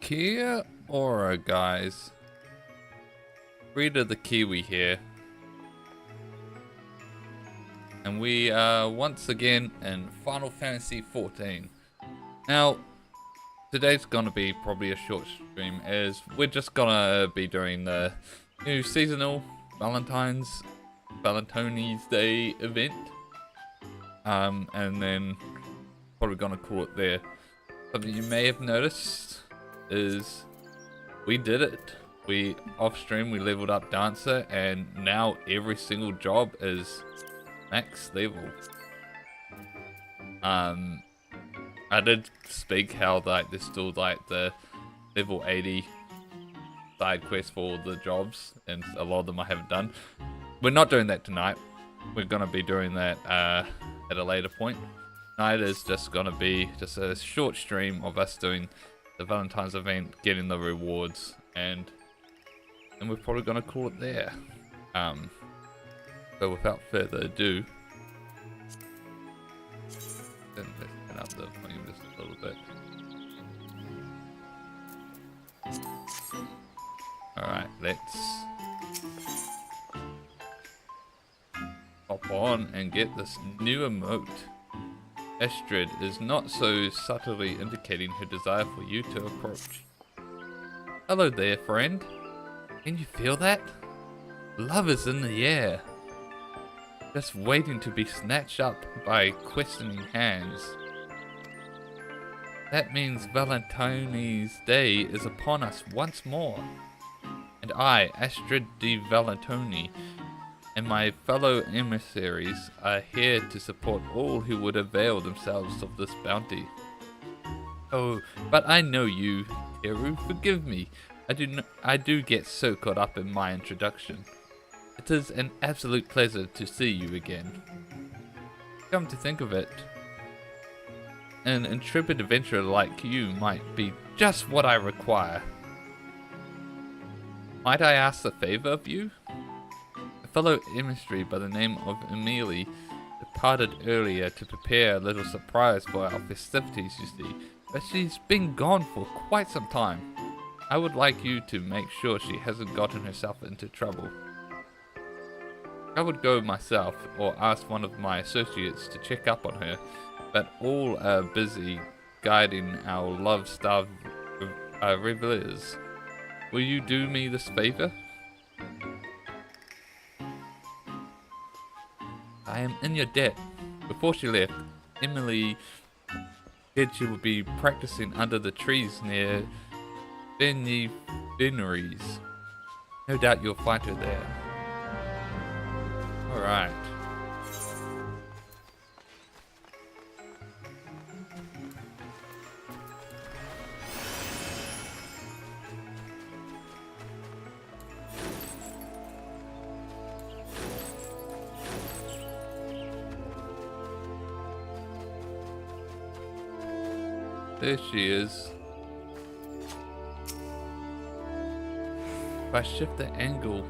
Kia ora, guys. Reader the Kiwi here. And we are once again in Final Fantasy XIV. Now, today's gonna be probably a short stream as we're just gonna be doing the new seasonal Valentine's Day event. And then probably gonna call it there. Something you may have noticed is we did it. We off stream we leveled up Dancer, and now every single job is max level. I did speak how like there's still like the level 80 side quests for all the jobs, and a lot of them I haven't done. We're not doing that tonight. We're gonna be doing that at a later point. Tonight is just gonna be just a short stream of us doing the Valentine's event, getting the rewards, and we're probably gonna call it there. So without further ado, let's turn up the volume just a little bit. Alright, let's hop on and get this new emote. Astrid is not so subtly indicating her desire for you to approach. Hello there, friend. Can you feel that? Love is in the air. Just waiting to be snatched up by questioning hands. That means Valentione's Day is upon us once more. And I, Astrid de Valentone, and my fellow emissaries are here to support all who would avail themselves of this bounty. Oh, but I know you, Teru, forgive me. I do get so caught up in my introduction. It is an absolute pleasure to see you again. Come to think of it, an intrepid adventurer like you might be just what I require. Might I ask a favor of you? A fellow emissary by the name of Emily departed earlier to prepare a little surprise for our festivities, you see, but she's been gone for quite some time. I would like you to make sure she hasn't gotten herself into trouble. I would go myself or ask one of my associates to check up on her, but all are busy guiding our love-starved revelers. Will you do me this favor? I am in your debt. Before she left, Emily said she would be practicing under the trees near Veneries. No doubt you'll find her there. Alright. There she is. If I shift the angle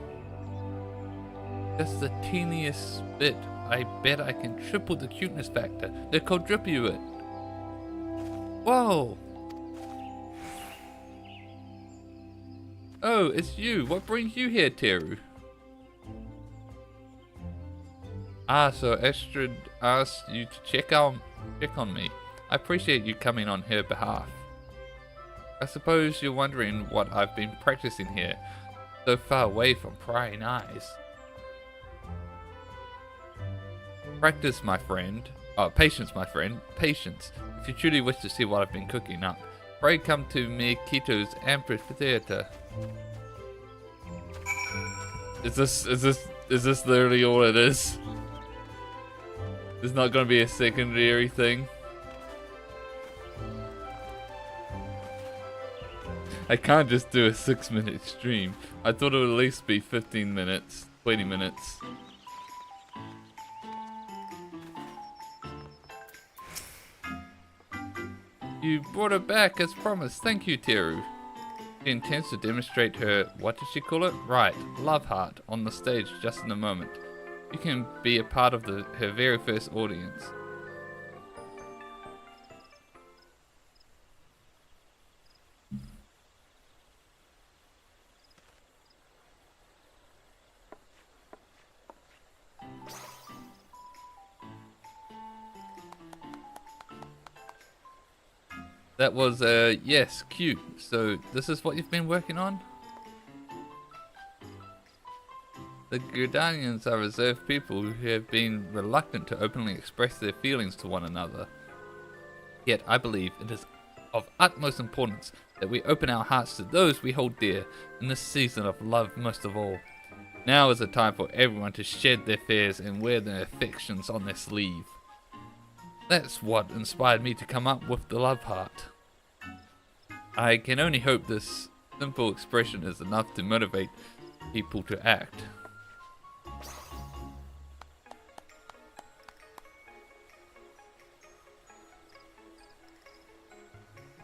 just the teeniest bit, I bet I can triple the cuteness factor. They quadruple it. Whoa! Oh, it's you. What brings you here, Teru? Ah, so Astrid asked you to check on me. I appreciate you coming on her behalf. I suppose you're wondering what I've been practicing here, so far away from prying eyes. Practice, my friend. Oh, patience, my friend. Patience. If you truly wish to see what I've been cooking up, pray come to me Kito's amphitheater. Is this literally all it is? There's not gonna be a secondary thing. I can't just do a 6-minute stream. I thought it would at least be 15 minutes, 20 minutes. You brought her back as promised. Thank you, Teru. She intends to demonstrate her, what did she call it? Right, love heart on the stage just in a moment. You can be a part of her very first audience. That was, yes, cute. So, this is what you've been working on? The Gridanians are reserved people who have been reluctant to openly express their feelings to one another. Yet, I believe it is of utmost importance that we open our hearts to those we hold dear in this season of love most of all. Now is the time for everyone to shed their fears and wear their affections on their sleeve. That's what inspired me to come up with the love heart. I can only hope this simple expression is enough to motivate people to act.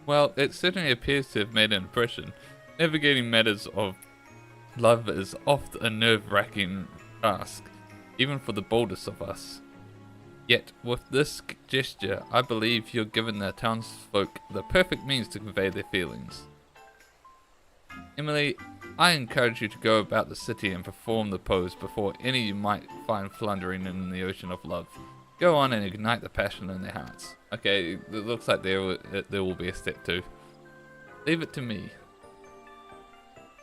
Well, it certainly appears to have made an impression. Navigating matters of love is oft a nerve-wracking task, even for the boldest of us. Yet, with this gesture, I believe you're given the townsfolk the perfect means to convey their feelings. Emily, I encourage you to go about the city and perform the pose before any you might find floundering in the ocean of love. Go on and ignite the passion in their hearts. Okay, it looks like there will be a step 2. Leave it to me.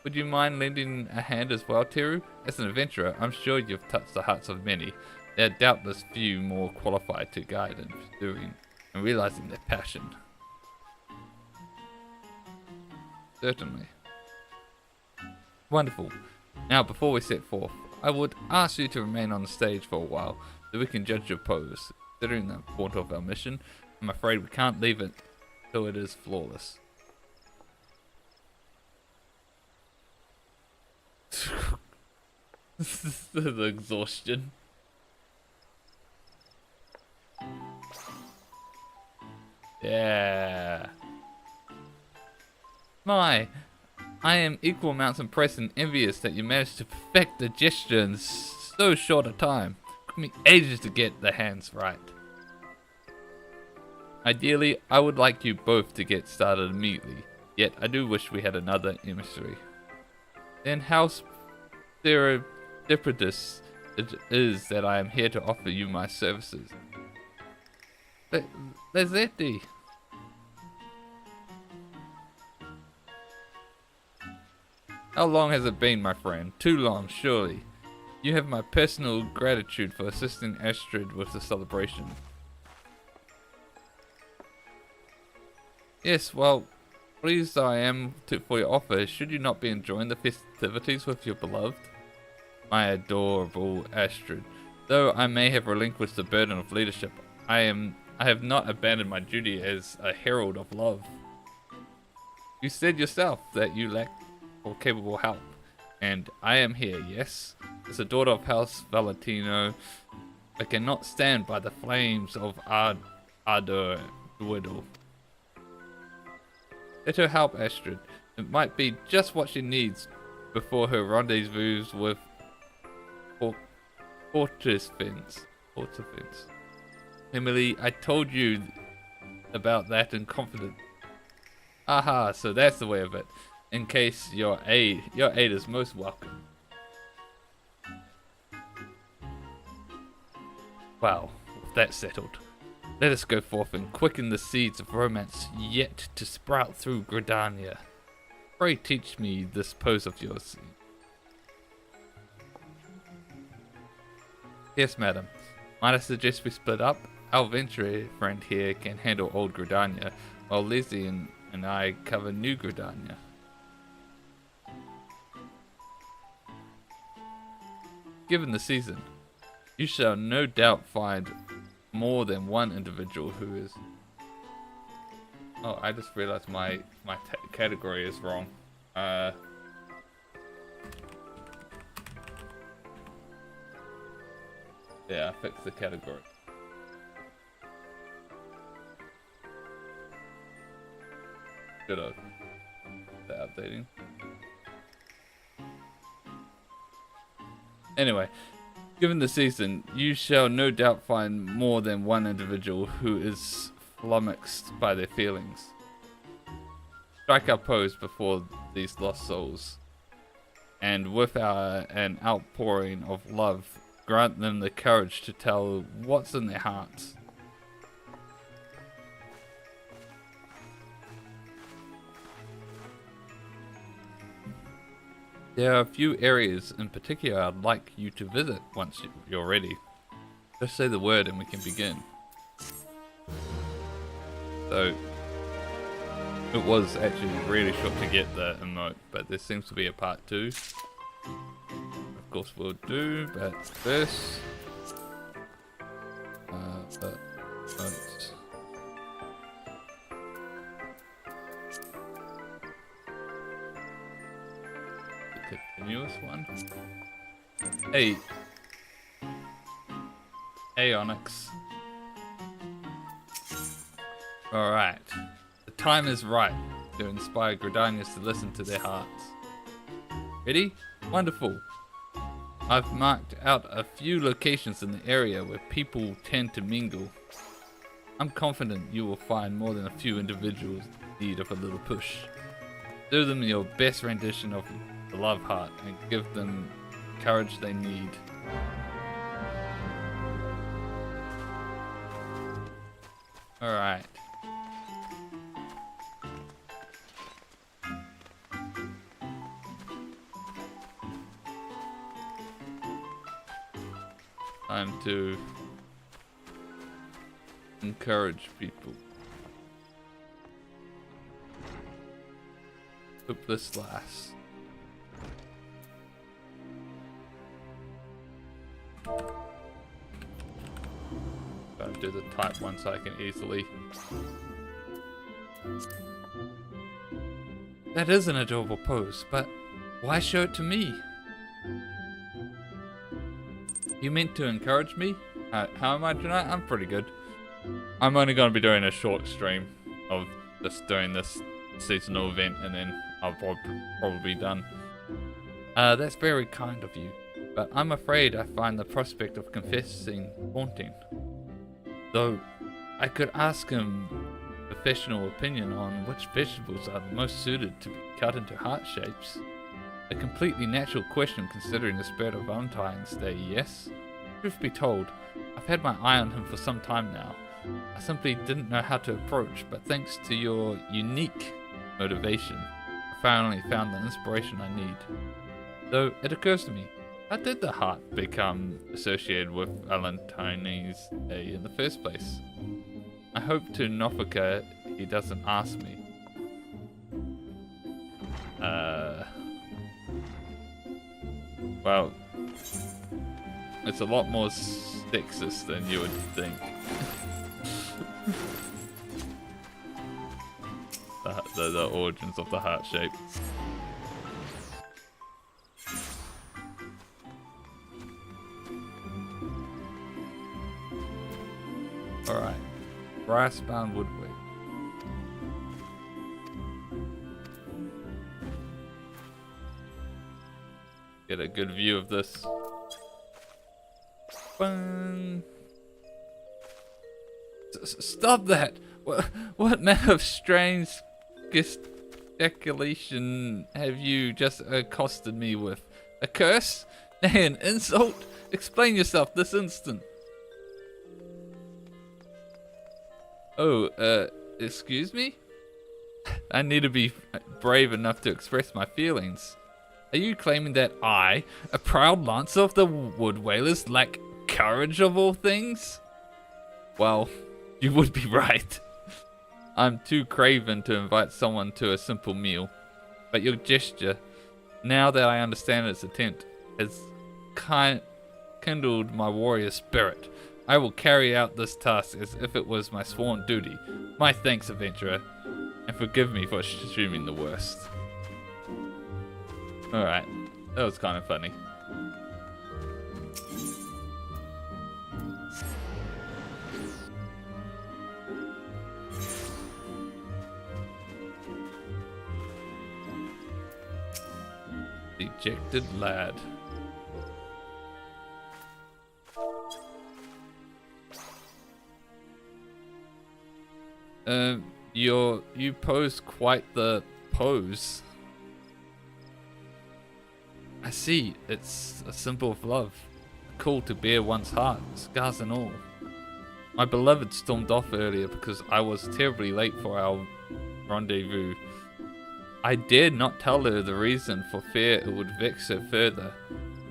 Would you mind lending a hand as well, Teru? As an adventurer, I'm sure you've touched the hearts of many. There are doubtless few more qualified to guide in pursuing and realizing their passion. Certainly. Wonderful. Now, before we set forth, I would ask you to remain on the stage for a while, so we can judge your pose. Considering the importance of our mission, I'm afraid we can't leave it till it is flawless. The exhaustion. Yeah. My, I am equal amounts impressed and envious that you managed to perfect the gesture in so short a time. It took me ages to get the hands right. Ideally, I would like you both to get started immediately, yet I do wish we had another emissary. Then how serendipitous it is that I am here to offer you my services. Lezetti. How long has it been, my friend? Too long, surely. You have my personal gratitude for assisting Astrid with the celebration. Yes, well, pleased I am for your offer. Should you not be enjoying the festivities with your beloved? My adorable Astrid. Though I may have relinquished the burden of leadership, I have not abandoned my duty as a herald of love. You said yourself that you lack for capable help, and I am here, yes? As a daughter of House Valentino, I cannot stand by the flames of ardor dwindle. Let her help Astrid. It might be just what she needs before her rendezvous with Portefins. Emily, I told you about that in confidence. Aha, so that's the way of it. In case your aid is most welcome. Well, with that settled, let us go forth and quicken the seeds of romance yet to sprout through Gridania. Pray teach me this pose of yours. Yes, madam. Might I suggest we split up? Our venture friend here can handle old Gridania, while Leslie and I cover new Gridania. Given the season, you shall no doubt find more than one individual who is... Oh, I just realized my category is wrong. Yeah, I fixed the category. Should have. Updating. Anyway, given the season, you shall no doubt find more than one individual who is flummoxed by their feelings. Strike our pose before these lost souls, and with an outpouring of love, grant them the courage to tell what's in their hearts. There are a few areas in particular I'd like you to visit once you're ready. Just say the word and we can begin. So, it was actually really short to get the emote, but there seems to be a part 2. Of course we'll do, but first... let's... The continuous one. Hey! Hey, Onyx. Alright. The time is right to inspire Gridanians to listen to their hearts. Ready? Wonderful. I've marked out a few locations in the area where people tend to mingle. I'm confident you will find more than a few individuals in need of a little push. Do them your best rendition of the love heart and give them the courage they need. Alright. Time to encourage people. Hope this lasts. Gotta do the type one so I can easily. That is an adorable pose, but why show it to me? You meant to encourage me? How am I tonight? I'm pretty good. I'm only going to be doing a short stream of just doing this seasonal event and then I'll probably be done. That's very kind of you, but I'm afraid I find the prospect of confessing haunting. Though I could ask him a professional opinion on which vegetables are the most suited to be cut into heart shapes. A completely natural question considering the spirit of Valentine's Day, yes? Truth be told, I've had my eye on him for some time now. I simply didn't know how to approach, but thanks to your unique motivation, I finally found the inspiration I need. Though it occurs to me, how did the heart become associated with Valentine's Day in the first place? I hope to Nofika he doesn't ask me. Well, it's a lot more sexist than you would think. the origins of the heart shape. Alright, brass-bound woodwork. Get a good view of this. Bang. Stop that! What manner of strange gesticulation have you just accosted me with? A curse? Nay, an insult? Explain yourself this instant. Oh, excuse me? I need to be brave enough to express my feelings. Are you claiming that I, a proud lancer of the Wood Whalers, lack courage of all things? Well, you would be right. I'm too craven to invite someone to a simple meal. But your gesture, now that I understand its intent, has kindled my warrior spirit. I will carry out this task as if it was my sworn duty. My thanks, adventurer, and forgive me for assuming the worst. Alright, that was kind of funny. Dejected lad. You pose quite the pose. I see, it's a symbol of love, a call to bear one's heart, scars and all. My beloved stormed off earlier because I was terribly late for our rendezvous. I dared not tell her the reason for fear it would vex her further.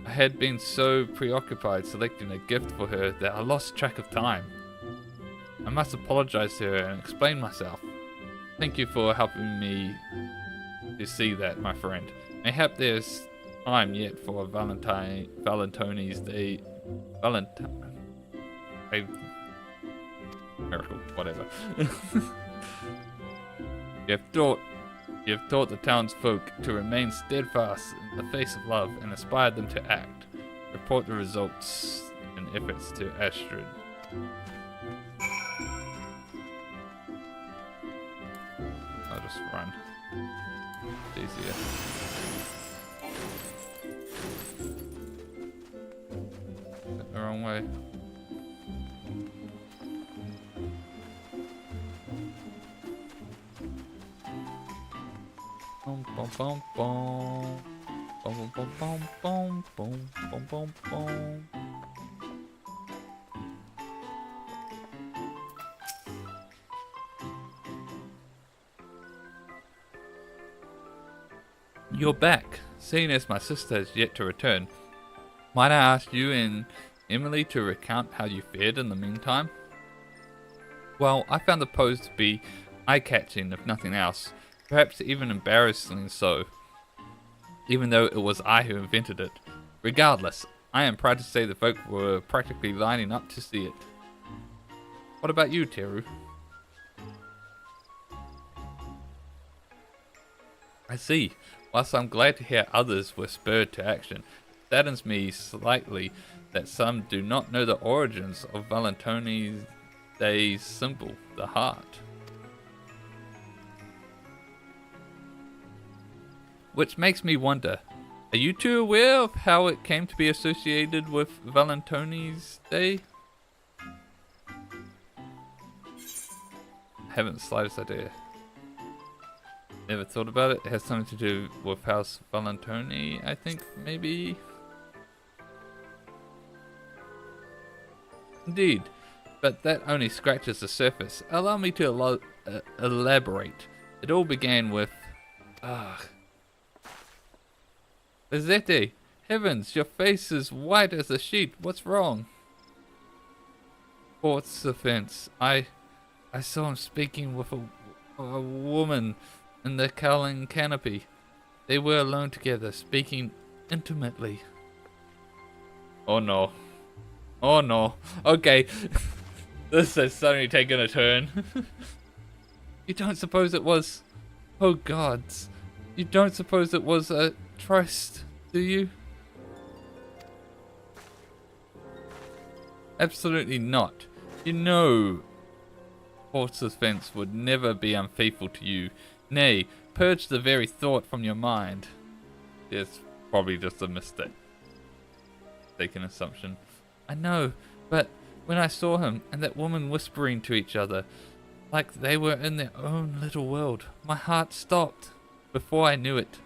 I had been so preoccupied selecting a gift for her that I lost track of time. I must apologize to her and explain myself. Thank you for helping me to see that, my friend. Mayhap there's time yet for a Valentine's Day. Miracle, whatever. You have taught the townsfolk to remain steadfast in the face of love and inspired them to act. Report the results and efforts to Astrid. I'll just run. It's easier. The wrong way. Bum bum bum bum. Bum bum bum bum bum bum bum bum. You're back. Seeing as my sister has yet to return, might I ask you and Emily to recount how you fared in the meantime? Well, I found the pose to be eye-catching, if nothing else. Perhaps even embarrassingly so, even though it was I who invented it. Regardless, I am proud to say the folk were practically lining up to see it. What about you, Teru? I see. Whilst I'm glad to hear others were spurred to action, it saddens me slightly that some do not know the origins of Valentione's Day's symbol, the heart. Which makes me wonder, are you two aware of how it came to be associated with Valentione's Day? I haven't the slightest idea. Never thought about it. It has something to do with House Valentione, I think, maybe? Indeed, but that only scratches the surface. Allow me to elaborate. It all began with... Lizette, heavens, your face is white as a sheet. What's wrong? Fourth offense. I saw him speaking with a woman in the cowling canopy. They were alone together, speaking intimately. Oh no. Oh no. Okay. This is suddenly taking a turn. You don't suppose it was... Oh gods. You don't suppose it was a tryst, do you? Absolutely not. You know Fourth offense would never be unfaithful to you. Nay, purge the very thought from your mind. It's probably just a mistake. Mistaken assumption. I know, but when I saw him and that woman whispering to each other, like they were in their own little world, my heart stopped. Before I knew it,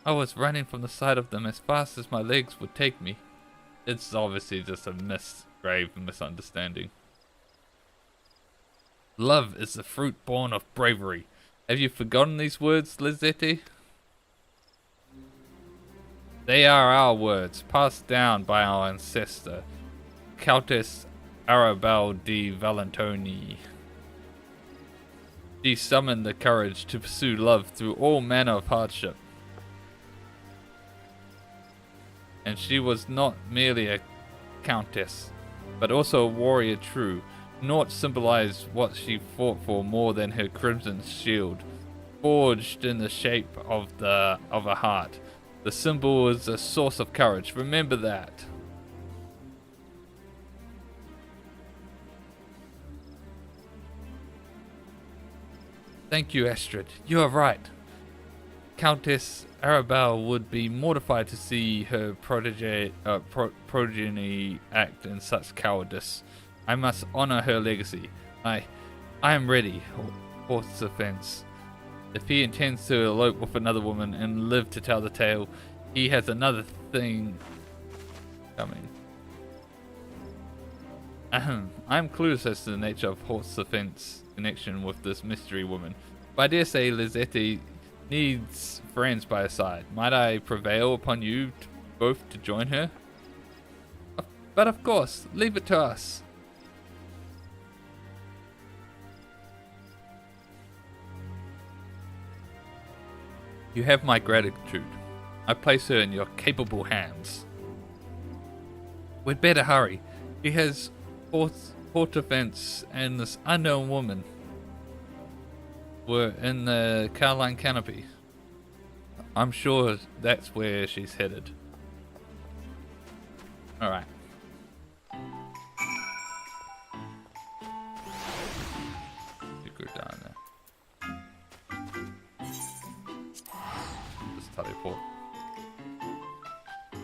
I was running from the sight of them as fast as my legs would take me. It's obviously just a grave misunderstanding. Love is the fruit born of bravery. Have you forgotten these words, Lizette? They are our words, passed down by our ancestor, Countess Arabelle de Valentone. She summoned the courage to pursue love through all manner of hardship. And she was not merely a countess, but also a warrior true. Naught symbolized what she fought for more than her crimson shield, forged in the shape of a heart. The symbol is a source of courage. Remember that. Thank you, Astrid. You are right. Countess Arabelle would be mortified to see her progeny act in such cowardice. I must honor her legacy. I am ready. Fourth offense. If he intends to elope with another woman and live to tell the tale, he has another thing coming. I am clueless as to the nature of Hort's offense connection with this mystery woman, but I dare say Lizette needs friends by her side. Might I prevail upon you both to join her? But of course, leave it to us. You have my gratitude. I place her in your capable hands. We'd better hurry. He has port defense and this unknown woman were in the Carline canopy. I'm sure that's where she's headed. Alright. You go down there. Just teleport.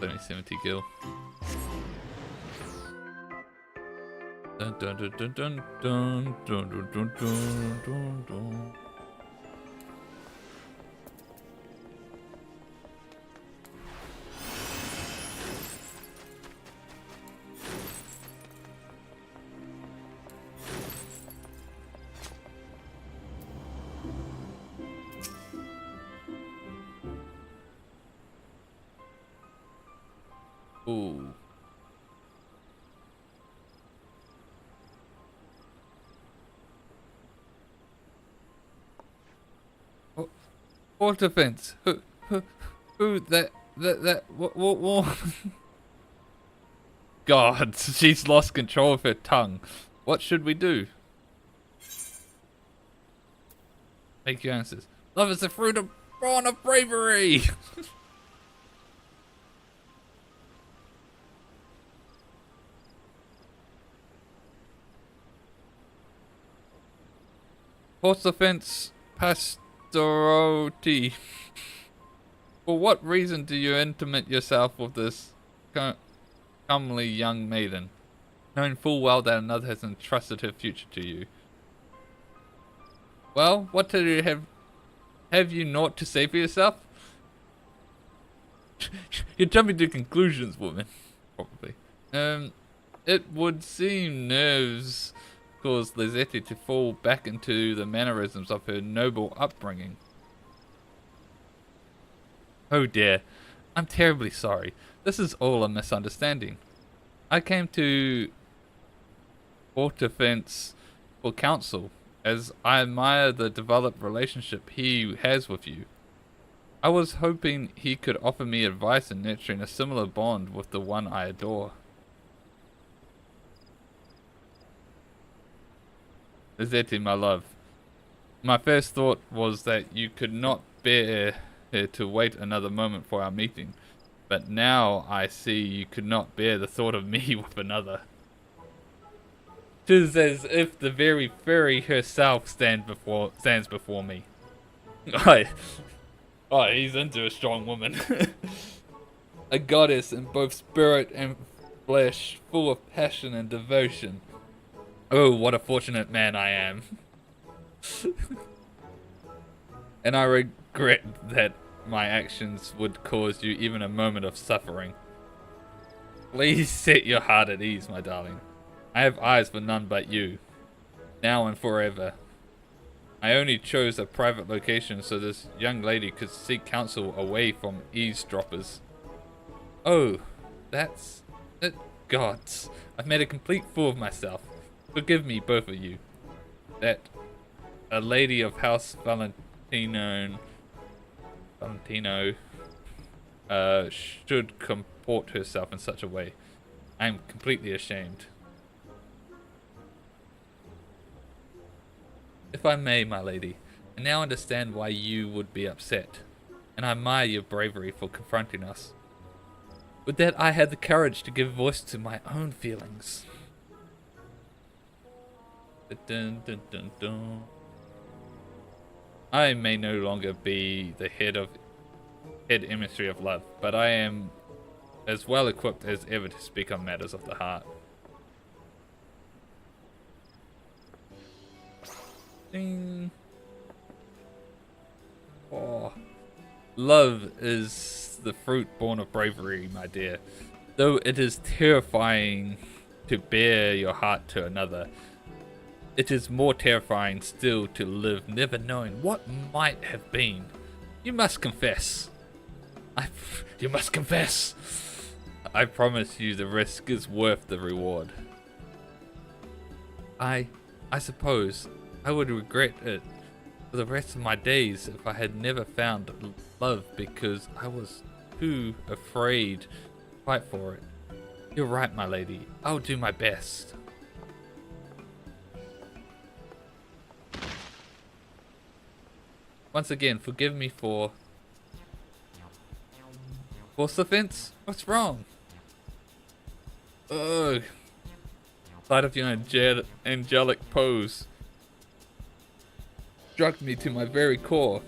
Only 70 gil. Dun dun dun dun dun dun dun dun dun dun dun. Ooh. Port defense. Who that what? God, she's lost control of her tongue. What should we do? Make your answers. Love is the fruit of born of bravery. Port defense pastorality. For what reason do you intimate yourself with this comely young maiden, knowing full well that another has entrusted her future to you? Well, what do you have you naught to say for yourself? You're jumping to conclusions, woman. Probably. It would seem nerves caused Lizetti to fall back into the mannerisms of her noble upbringing. Oh dear, I'm terribly sorry. This is all a misunderstanding. I came to Port Defense for counsel, as I admire the developed relationship he has with you. I was hoping he could offer me advice in nurturing a similar bond with the one I adore. Lizetti, my love, my first thought was that you could not bear to wait another moment for our meeting, but now I see you could not bear the thought of me with another. 'Tis as if the very fairy herself stands before me. Oh, he's into a strong woman. A goddess in both spirit and flesh, full of passion and devotion. Oh, what a fortunate man I am. And I regret that my actions would cause you even a moment of suffering. Please set your heart at ease, my darling. I have eyes for none but you, now and forever. I only chose a private location so this young lady could seek counsel away from eavesdroppers. Oh, that's it. Gods, I've made a complete fool of myself. Forgive me, both of you. That a lady of House Valentino should comport herself in such a way. I am completely ashamed. If I may, my lady, I now understand why you would be upset, and I admire your bravery for confronting us. Would that I had the courage to give voice to my own feelings. Dun, dun, dun, dun. I may no longer be the head emissary of love, but I am as well equipped as ever to speak on matters of the heart. Ding. Oh. Love is the fruit born of bravery, my dear. Though it is terrifying to bear your heart to another, it is more terrifying still to live never knowing what might have been. You must confess. You must confess. I promise you the risk is worth the reward. I suppose I would regret it for the rest of my days if I had never found love because I was too afraid to fight for it. You're right, my lady. I'll do my best. Once again, forgive me for... Force offense? What's wrong? Ugh. Sight of your angelic pose struck me to my very core.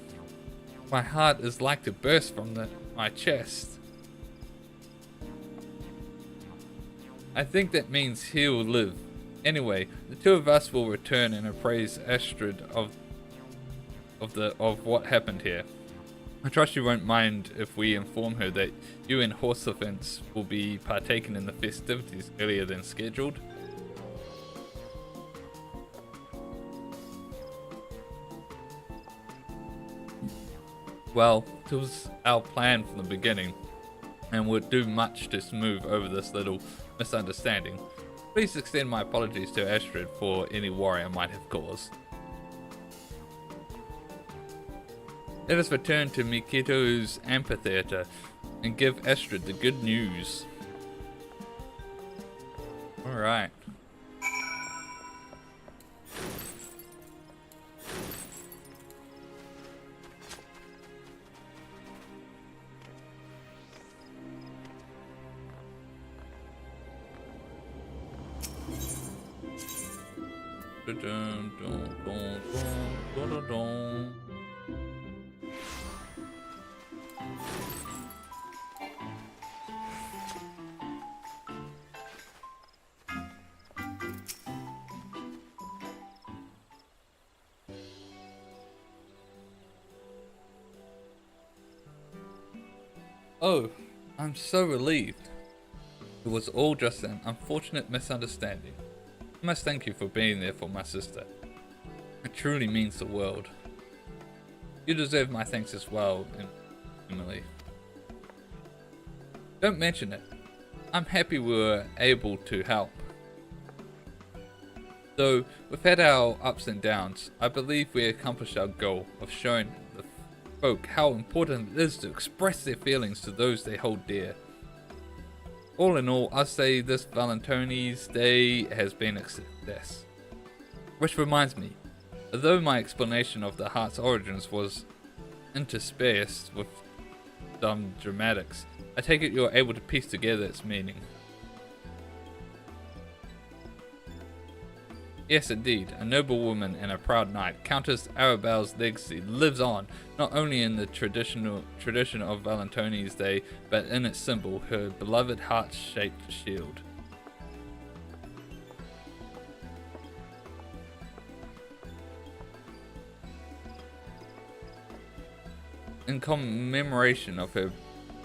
My heart is like to burst from my chest. I think that means he'll live. Anyway, the two of us will return and appraise Astrid of what happened here. I trust you won't mind if we inform her that you and Horsefence will be partaking in the festivities earlier than scheduled. Well, it was our plan from the beginning, and would do much to smooth over this little misunderstanding. Please extend my apologies to Astrid for any worry I might have caused. Let us return to Mikito's amphitheater and give Astrid the good news. Alright. Oh, I'm so relieved. It was all just an unfortunate misunderstanding. I must thank you for being there for my sister. It truly means the world. You deserve my thanks as well, Emily. Don't mention it. I'm happy we were able to help. Though we've had our ups and downs, I believe we accomplished our goal of showing the folk how important it is to express their feelings to those they hold dear. All in all, I say this Valentine's Day has been a success. Which reminds me, although my explanation of the heart's origins was interspersed with some dramatics, I take it you're able to piece together its meaning. Yes, indeed, a noble woman and a proud knight, Countess Arabella's legacy lives on, not only in the tradition of Valentine's Day, but in its symbol, her beloved heart-shaped shield. In commemoration of her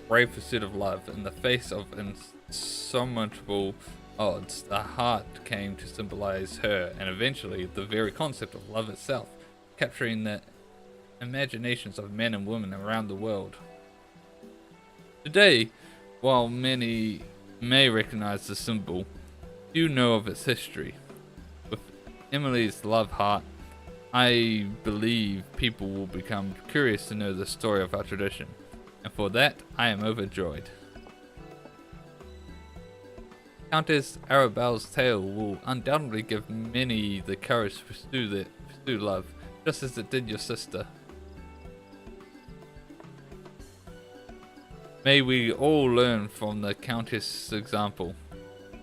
brave pursuit of love, in the face of insurmountable odds, the heart came to symbolize her and eventually the very concept of love itself, capturing the imaginations of men and women around the world. Today, while many may recognize the symbol, few know of its history. With Emily's love heart, I believe people will become curious to know the story of our tradition, and for that I am overjoyed. Countess Arabella's tale will undoubtedly give many the courage to pursue love, just as it did your sister. May we all learn from the Countess' example.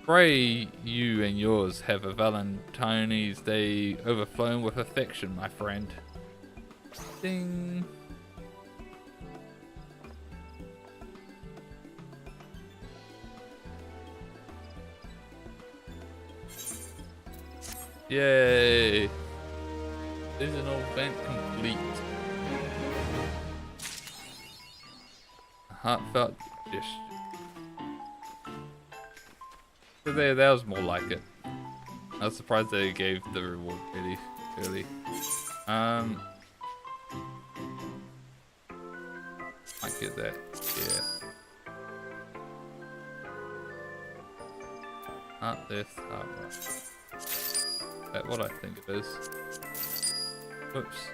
Pray you and yours have a Valentine's Day overflowing with affection, my friend. Ding. Yay! Seasonal event complete. Heartfelt gesture. So there, that was more like it. I was surprised they gave the reward really early. get that. Yeah. Not this harbor. Is that what I think it is? Oops.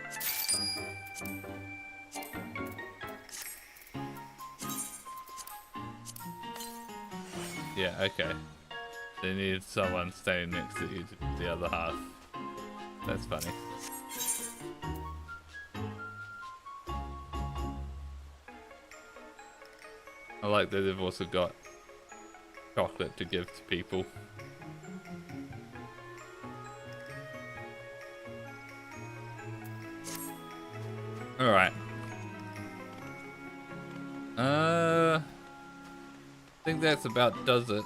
Yeah, okay. They needed someone standing next to you to do the other half. That's funny. I like that they've also got chocolate to give to people. Alright. I think that's about does it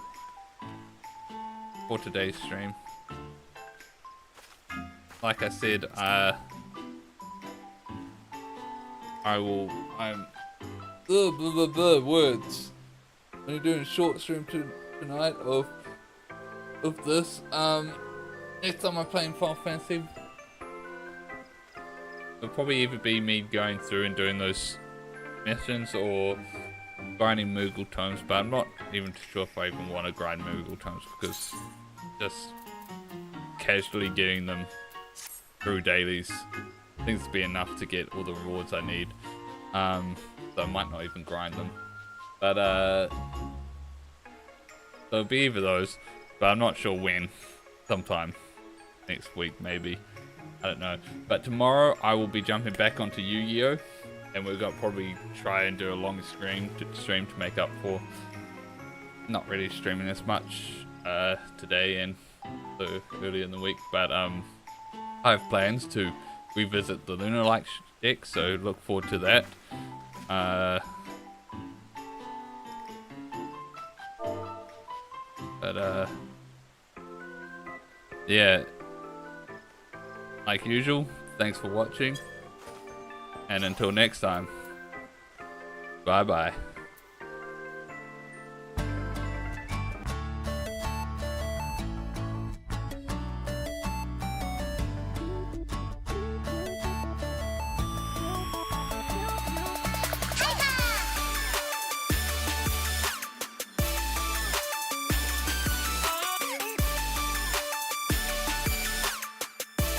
for today's stream. Like I said, I'm words. I'm doing a short stream tonight of this. Next time I'm playing Final Fantasy, it'll probably either be me going through and doing those missions or grinding Moogle tomes, but I'm not even sure if I even want to grind Moogle tomes because just casually getting them through dailies seems to be enough to get all the rewards I need. So I might not even grind them. But so it'll be either those, but I'm not sure when. Sometime next week maybe. I don't know. But tomorrow I will be jumping back onto Yu-Gi-Oh! And we're gonna probably try and do a longer stream to make up for not really streaming as much today and so early in the week. But I have plans to revisit the Lunar Light deck, so look forward to that. Yeah, like usual, thanks for watching, and until next time, bye bye.